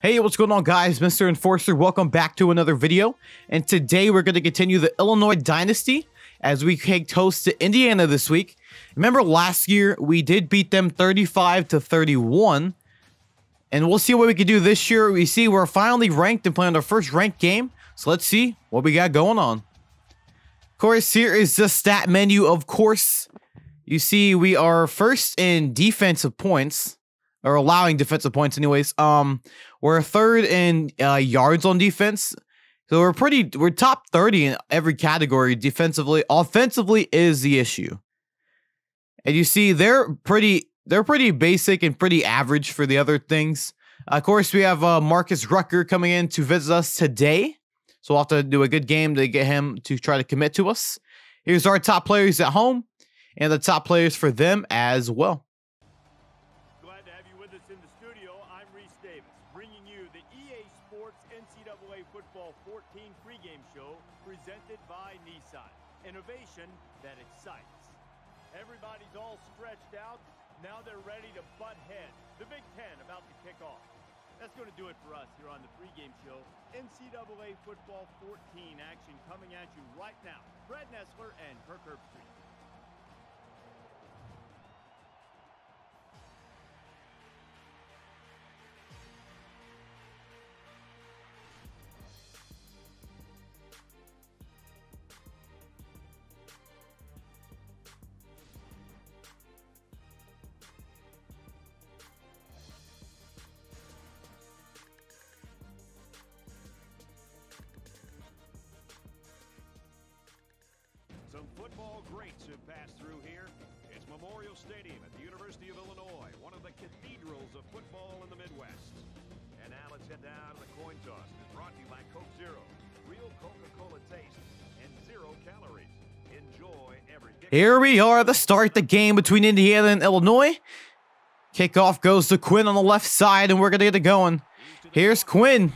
Hey, what's going on, guys? MrEnforcer, welcome back to another video. And today we're going to continue the Illinois Dynasty as we take host to Indiana this week. Remember last year we did beat them 35-31, and we'll see what we can do this year. We see we're finally ranked and playing our first ranked game, so let's see what we got going on. Of course, here is the stat menu. Of course, you see we are first in defensive points, or allowing defensive points anyways. We're third in yards on defense. So we're top 30 in every category defensively. Offensively is the issue. And you see they're pretty basic and pretty average for the other things. Of course, we have Marcus Rucker coming in to visit us today. So we'll have to do a good game to get him to try to commit to us. Here's our top players at home and the top players for them as well. NCAA Football 14 pregame show presented by Nissan. Innovation that excites. Everybody's all stretched out. Now they're ready to butt heads. The Big Ten about to kick off. That's going to do it for us here on the pregame show. NCAA Football 14 action coming at you right now. Fred Nessler and Kirk Herbstreit. Some football greats have passed through here. It's Memorial Stadium at the University of Illinois, one of the cathedrals of football in the Midwest. And now let's head down to the coin toss. It's brought to you by Coke Zero. Real Coca-Cola taste and 0 calories. Enjoy every kick. Here we are to start the game between Indiana and Illinois. Kickoff goes to Quinn on the left side, and we're going to get it going. Here's Quinn,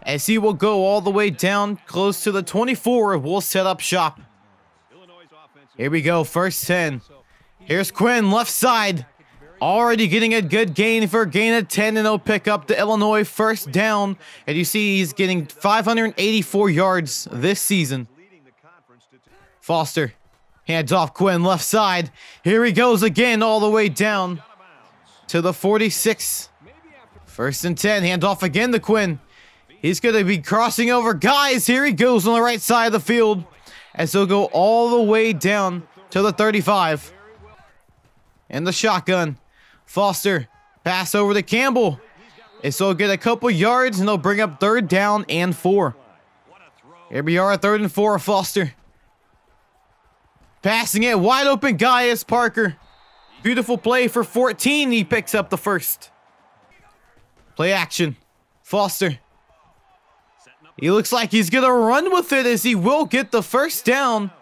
as he will go all the way down close to the 24. We'll set up shop. Here we go, first 10. Here's Quinn, left side. Already getting a good gain for a gain of 10, and he'll pick up the Illinois first down. And you see he's getting 584 yards this season. Foster, hands off Quinn, left side. Here he goes again, all the way down to the 46. First and 10, hand off again to Quinn. He's going to be crossing over guys. Here he goes on the right side of the field, as he'll go all the way down to the 35. And the shotgun. Foster, pass over to Campbell. And so he'll get a couple yards, and they'll bring up 3rd down and 4. Here we are at 3rd and 4, Foster. Passing it, wide open guy is Parker. Beautiful play for 14. He picks up the first. Play action. Foster. He looks like he's going to run with it, as he will get the first down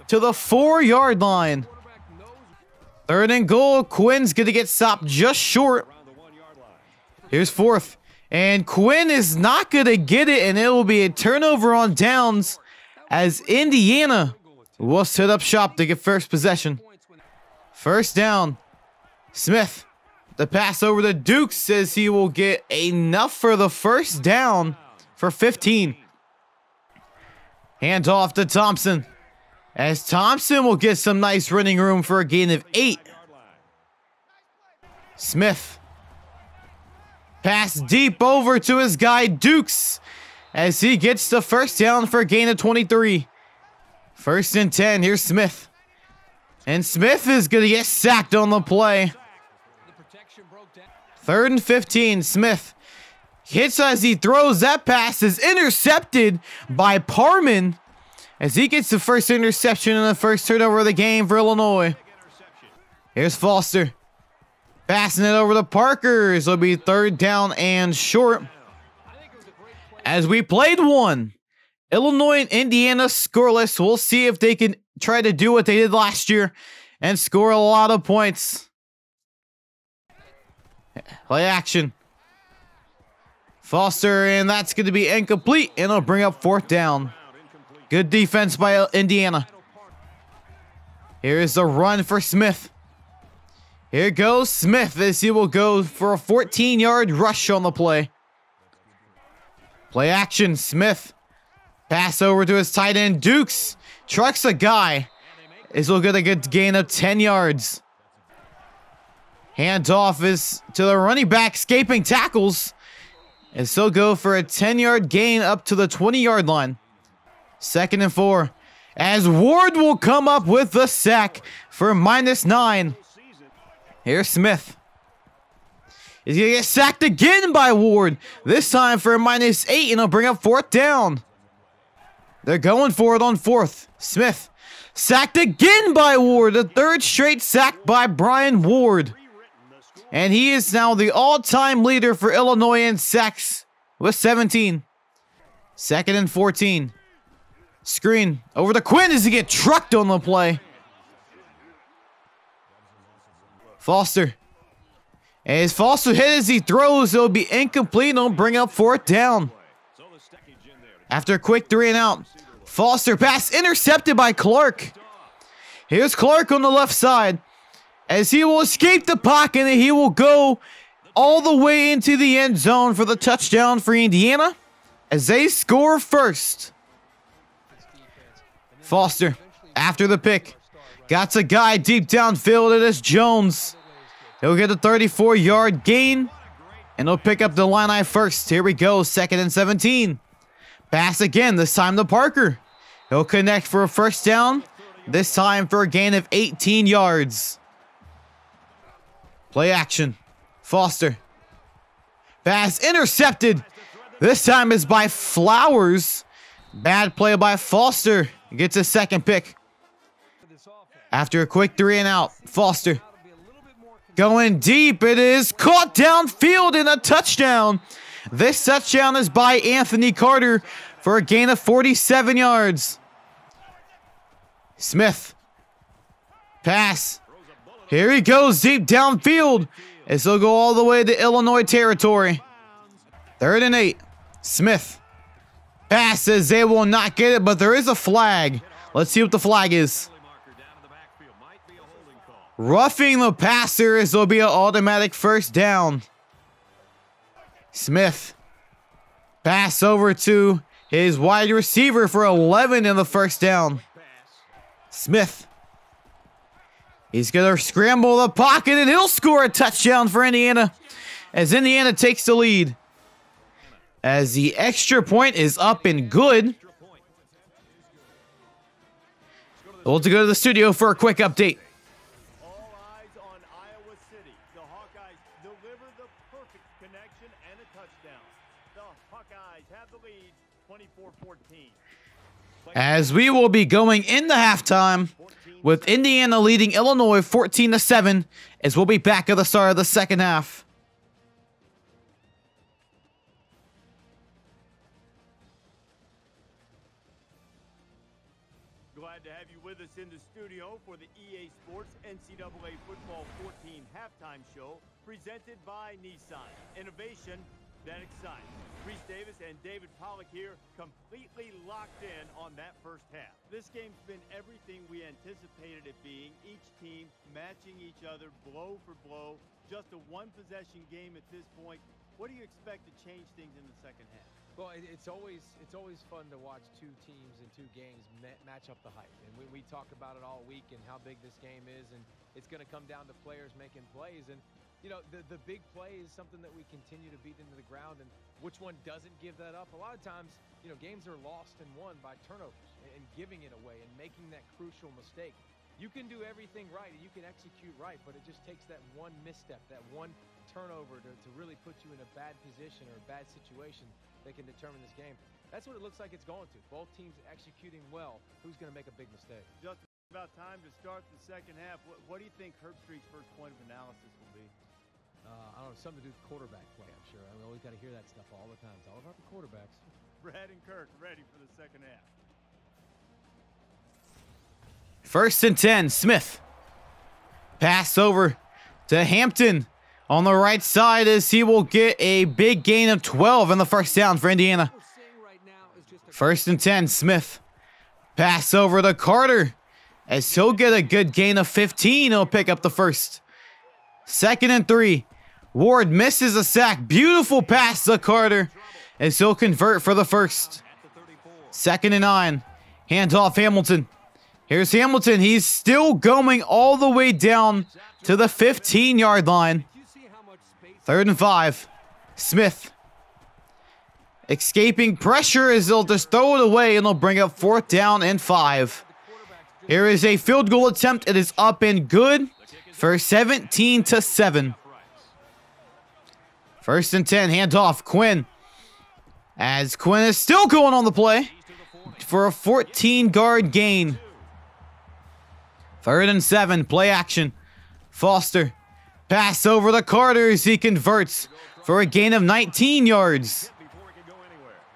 to the 4-yard line. 3rd and goal. Quinn's going to get stopped just short. Here's 4th. And Quinn is not going to get it, and it will be a turnover on downs, as Indiana will set up shop to get first possession. First down. Smith. The pass over to Duke, says he will get enough for the first down for 15. Hand off to Thompson, as Thompson will get some nice running room for a gain of 8. Smith. Pass deep over to his guy Dukes, as he gets the first down for a gain of 23. First and 10. Here's Smith. And Smith is going to get sacked on the play. 3rd and 15. Smith hits as he throws. That pass is intercepted by Parman, as he gets the first interception and the first turnover of the game for Illinois. Here's Foster. Passing it over to Parker. This will be 3rd down and short. As we played one, Illinois and Indiana scoreless. We'll see if they can try to do what they did last year and score a lot of points. Play action. Foster, and that's going to be incomplete, and it'll bring up 4th down. Good defense by Indiana. Here is the run for Smith. Here goes Smith, as he will go for a 14-yard rush on the play. Play action. Smith. Pass over to his tight end, Dukes. Trucks a guy. This will get a good gain of 10 yards. Handoff is to the running back, escaping tackles. And so go for a 10-yard gain up to the 20-yard line. 2nd and 4. As Ward will come up with the sack for -9. Here's Smith. He's going to get sacked again by Ward. This time for a -8, and he'll bring up 4th down. They're going for it on 4th. Smith sacked again by Ward. The 3rd straight sack by Brian Ward. And he is now the all-time leader for Illinois in sacks with 17. 2nd and 14. Screen over to Quinn as he gets trucked on the play. Foster. As Foster hit as he throws, it'll be incomplete and he'll bring up 4th down. After a quick 3 and out, Foster pass intercepted by Clark. Here's Clark on the left side as he will escape the pocket and he will go all the way into the end zone for the touchdown for Indiana as they score first. Foster, after the pick, got a guy deep downfield. It is Jones. He'll get a 34-yard gain, and he'll pick up the Illini first. Here we go, 2nd and 17. Pass again, this time to Parker. He'll connect for a 1st down, this time for a gain of 18 yards. Play action. Foster. Pass intercepted. This time is by Flowers. Bad play by Foster. Gets a 2nd pick. After a quick 3 and out, Foster going deep. It is caught downfield in a touchdown. This touchdown is by Anthony Carter for a gain of 47 yards. Smith. Pass. Here he goes deep downfield. This will go all the way to Illinois territory. 3rd and 8. Smith. Passes. They will not get it, but there is a flag. Let's see what the flag is. Roughing the passer, as will be an automatic 1st down. Smith. Pass over to his wide receiver for 11 in the 1st down. Smith. He's going to scramble the pocket and he'll score a touchdown for Indiana as Indiana takes the lead. As the extra point is up and good. We'll have to go to the studio for a quick update. All eyes on Iowa City. The Hawkeyes deliver the perfect connection and a touchdown. The Hawkeyes have the lead, 24-14. As we will be going into halftime with Indiana leading Illinois 14-7, as we'll be back at the start of the 2nd half. Glad to have you with us in the studio for the EA Sports NCAA Football 14 halftime show presented by Nissan. Innovation that excites. Reese Davis and David Pollack here, completely locked in on that 1st half. This game's been everything we anticipated it being. Each team matching each other blow for blow. Just a 1-possession game at this point. What do you expect to change things in the 2nd half? Well, it's always fun to watch 2 teams in 2 games match up the hype. And we talk about it all week and how big this game is, and it's going to come down to players making plays. And you know, the big play is something that we continue to beat into the ground, and which one doesn't give that up? A lot of times, you know, games are lost and won by turnovers and giving it away and making that crucial mistake. You can do everything right and you can execute right, but it just takes that one misstep, that one turnover to really put you in a bad position or a bad situation that can determine this game. That's what it looks like it's going to. Both teams executing well. Who's going to make a big mistake? Just about time to start the 2nd half. What do you think Herbstreit's first point of analysis will be? I don't know, something to do with quarterback play, I'm sure. I mean, we always got to hear that stuff all the time. It's all about the quarterbacks. Brad and Kirk ready for the 2nd half. 1st and 10, Smith. Pass over to Hampton on the right side as he will get a big gain of 12 in the 1st down for Indiana. 1st and 10, Smith. Pass over to Carter as he'll get a good gain of 15. He'll pick up the 1st. 2nd and 3. Ward misses a sack. Beautiful pass to Carter as he'll convert for the first. 2nd and 9. Handoff Hamilton. Here's Hamilton. He's still going all the way down to the 15-yard line. 3rd and 5. Smith. Escaping pressure as they'll just throw it away and they'll bring up 4th down and 5. Here is a field goal attempt. It is up and good for 17-7. 1st and 10. Handoff. Quinn. As Quinn is still going on the play for a 14-yard gain. 3rd and 7. Play action. Foster. Pass over the Carter as he converts for a gain of 19 yards.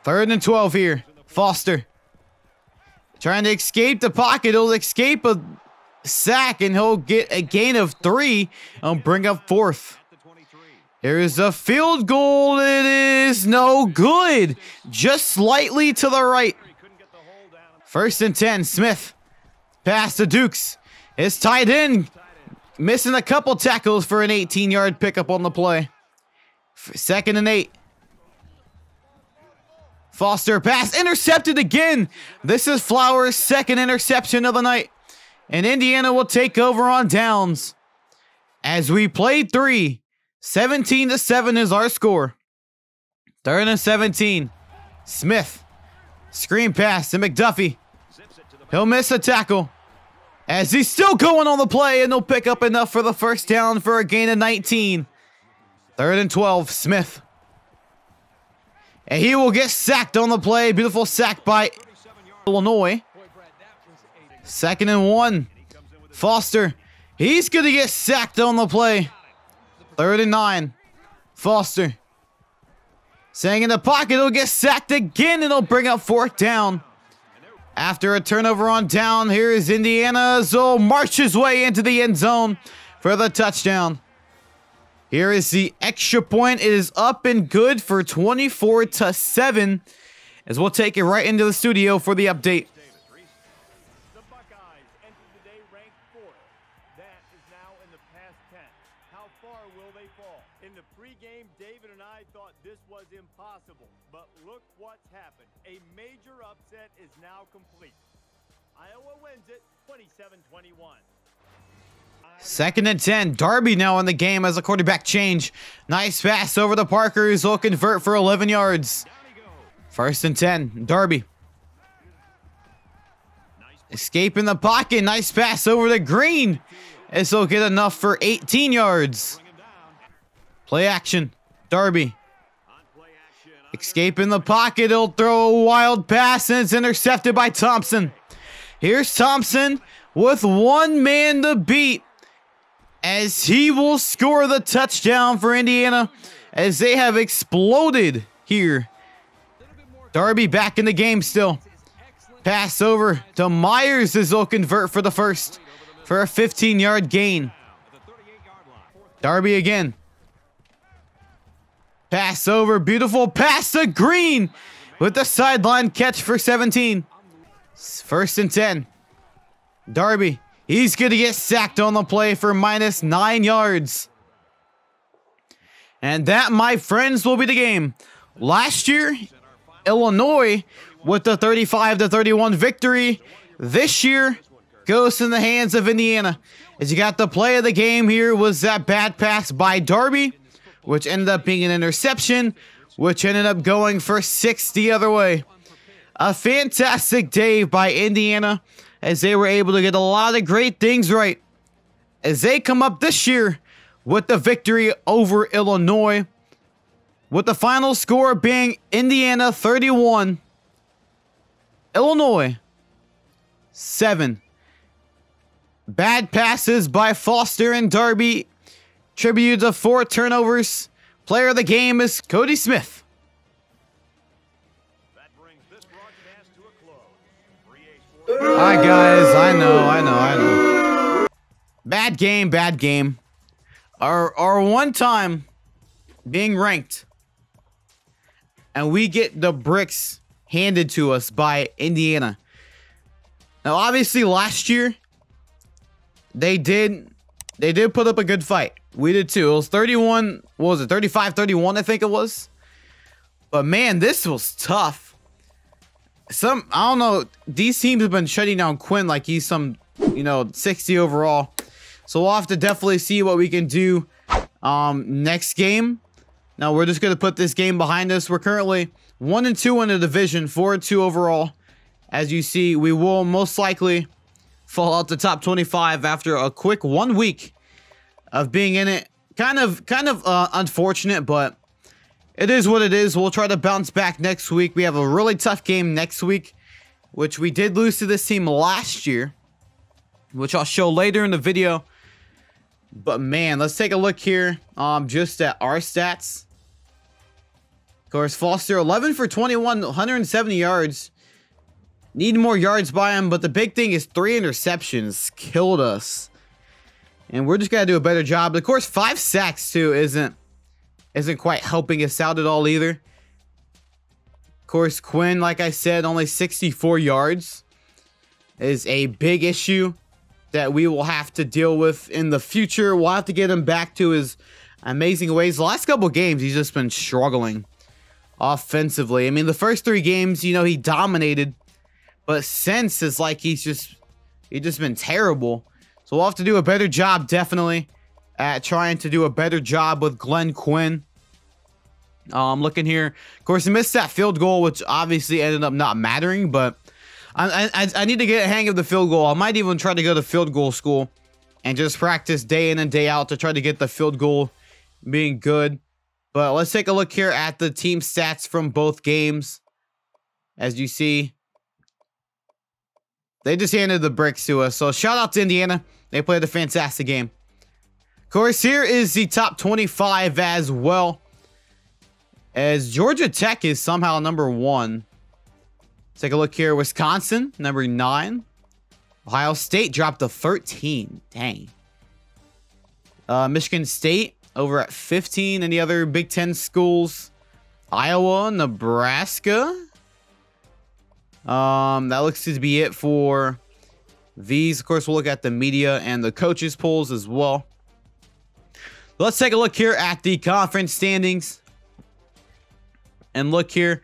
3rd and 12 here. Foster. Trying to escape the pocket. He'll escape a sack and he'll get a gain of 3 and bring up 4th. Here's a field goal. It is no good. Just slightly to the right. 1st and 10. Smith. Pass to Dukes. It's tied in. Missing a couple tackles for an 18-yard pickup on the play. 2nd and 8. Foster pass intercepted again. This is Flowers' 2nd interception of the night. And Indiana will take over on downs. As we played 3. 17-7 is our score. 3rd and 17. Smith. Screen pass to McDuffie. He'll miss a tackle. As he's still going on the play, and he'll pick up enough for the 1st down for a gain of 19. 3rd and 12, Smith. And he will get sacked on the play. Beautiful sack by Illinois. 2nd and 1. Foster. He's going to get sacked on the play. 3rd and 9. Foster. Staying in the pocket, he'll get sacked again, and he'll bring up 4th down. After a turnover on down, here is Indiana. So march his way into the end zone for the touchdown. Here is the extra point. It is up and good for 24-7. As we'll take it right into the studio for the update. The Buckeyes enter the day ranked 4th. That is now in the past 10. How far will they fall? In the pregame, David and I thought this was impossible. But look what's happened. A major upset is now complete. Iowa wins it 27-21. 2nd and 10. Darby now in the game as a quarterback change. Nice pass over the Parkers. Will convert for 11 yards. 1st and 10. Darby. Escaping the pocket. Nice pass over to Green. This will get enough for 18 yards. Play action. Darby. Escaping the pocket. He'll throw a wild pass and it's intercepted by Thompson. Here's Thompson with one man to beat, as he will score the touchdown for Indiana, as they have exploded here. Darby back in the game still. Pass over to Myers as they'll convert for the first for a 15-yard gain. Darby again. Pass over. Beautiful pass to Green with the sideline catch for 17. 1st and 10. Darby. He's going to get sacked on the play for -9 yards. And that, my friends, will be the game. Last year, Illinois with the 35-31 victory. This year goes in the hands of Indiana. As you got the play of the game here was that bad pass by Darby, which ended up being an interception, which ended up going for 6 the other way. A fantastic day by Indiana, as they were able to get a lot of great things right, as they come up this year with the victory over Illinois, with the final score being Indiana 31, Illinois 7. Bad passes by Foster and Darby attributed to 4 turnovers. Player of the game is Cody Smith. Hi guys, I know. Bad game. Our one time being ranked, and we get the bricks handed to us by Indiana. Now obviously last year they did put up a good fight. We did too. It was 31, what was it, 35-31 I think it was. But man, this was tough. I don't know. These teams have been shutting down Quinn like he's some, 60 overall. So we'll have to definitely see what we can do next game. Now we're just going to put this game behind us. We're currently 1-2 in the division, 4-2 overall. As you see, we will most likely fall out the top 25 after a quick 1 week of being in it. Kind of unfortunate, but it is what it is. We'll try to bounce back next week. We have a really tough game next week, which we did lose to this team last year, which I'll show later in the video. But man, let's take a look here just at our stats. Of course, Foster, 11 for 21, 170 yards. Need more yards by him, but the big thing is 3 interceptions killed us. And we're just going to do a better job. Of course, 5 sacks, too, isn't quite helping us out at all either. Of course, Quinn, like I said, only 64 yards is a big issue that we will have to deal with in the future. We'll have to get him back to his amazing ways. The last couple games, he's just been struggling offensively. I mean, the first 3 games, he dominated. But since, it's like he's just been terrible. So we'll have to do a better job, definitely, at trying to do a better job with Glenn Quinn. Looking here. Of course, he missed that field goal, which obviously ended up not mattering. But I need to get a hang of the field goal. I might even try to go to field goal school and just practice day in and day out to try to get the field goal being good. But let's take a look here at the team stats from both games. As you see, they just handed the bricks to us. So shout out to Indiana. They played a fantastic game. Of course, here is the top 25 as well, as Georgia Tech is somehow number 1. Let's take a look here. Wisconsin, number 9. Ohio State dropped to 13. Dang. Michigan State over at 15. Any other Big Ten schools? Iowa, Nebraska. That looks to be it for these. Of course, we'll look at the media and the coaches polls as well. Let's take a look here at the conference standings. And look here.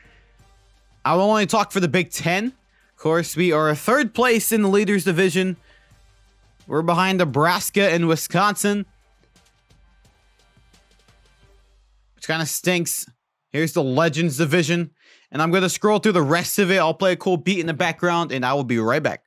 I will only talk for the Big Ten. Of course, we are 3rd place in the leaders division. We're behind Nebraska and Wisconsin, which kind of stinks. Here's the Legends division. And I'm going to scroll through the rest of it. I'll play a cool beat in the background, and I will be right back.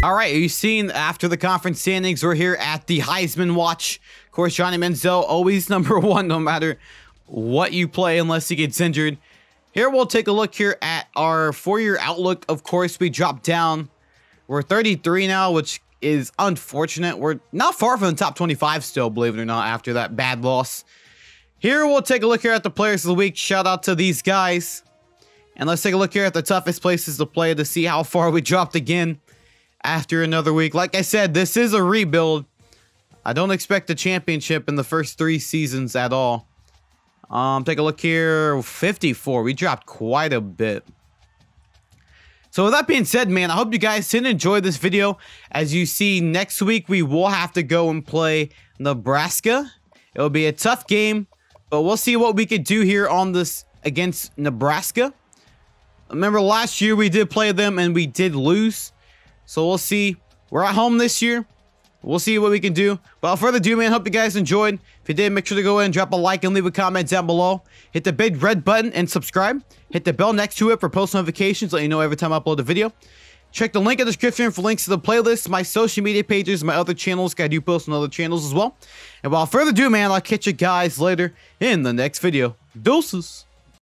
All right, you've seen after the conference standings, we're here at the Heisman Watch. Of course, Johnny Manziel, always number 1, no matter what you play, unless he gets injured. Here, we'll take a look here at our 4-year outlook. Of course, we dropped down. We're 33 now, which is unfortunate. We're not far from the top 25 still, believe it or not, after that bad loss. Here, we'll take a look here at the players of the week. Shout out to these guys. And let's take a look here at the toughest places to play to see how far we dropped again after another week. Like I said, this is a rebuild. I don't expect a championship in the first 3 seasons at all. Take a look here. 54. We dropped quite a bit. So with that being said, man, I hope you guys did enjoy this video. As you see, next week we will have to go and play Nebraska. It'll be a tough game, but we'll see what we could do here on this against Nebraska. Remember last year we did play them and we did lose. So we'll see. We're at home this year. We'll see what we can do. But without further ado, man, hope you guys enjoyed. If you did, make sure to go ahead and drop a like and leave a comment down below. Hit the big red button and subscribe. Hit the bell next to it for post notifications, let you know every time I upload a video. Check the link in the description for links to the playlist, my social media pages, my other channels. I do post on other channels as well. And without further ado, man, I'll catch you guys later in the next video. Deuces.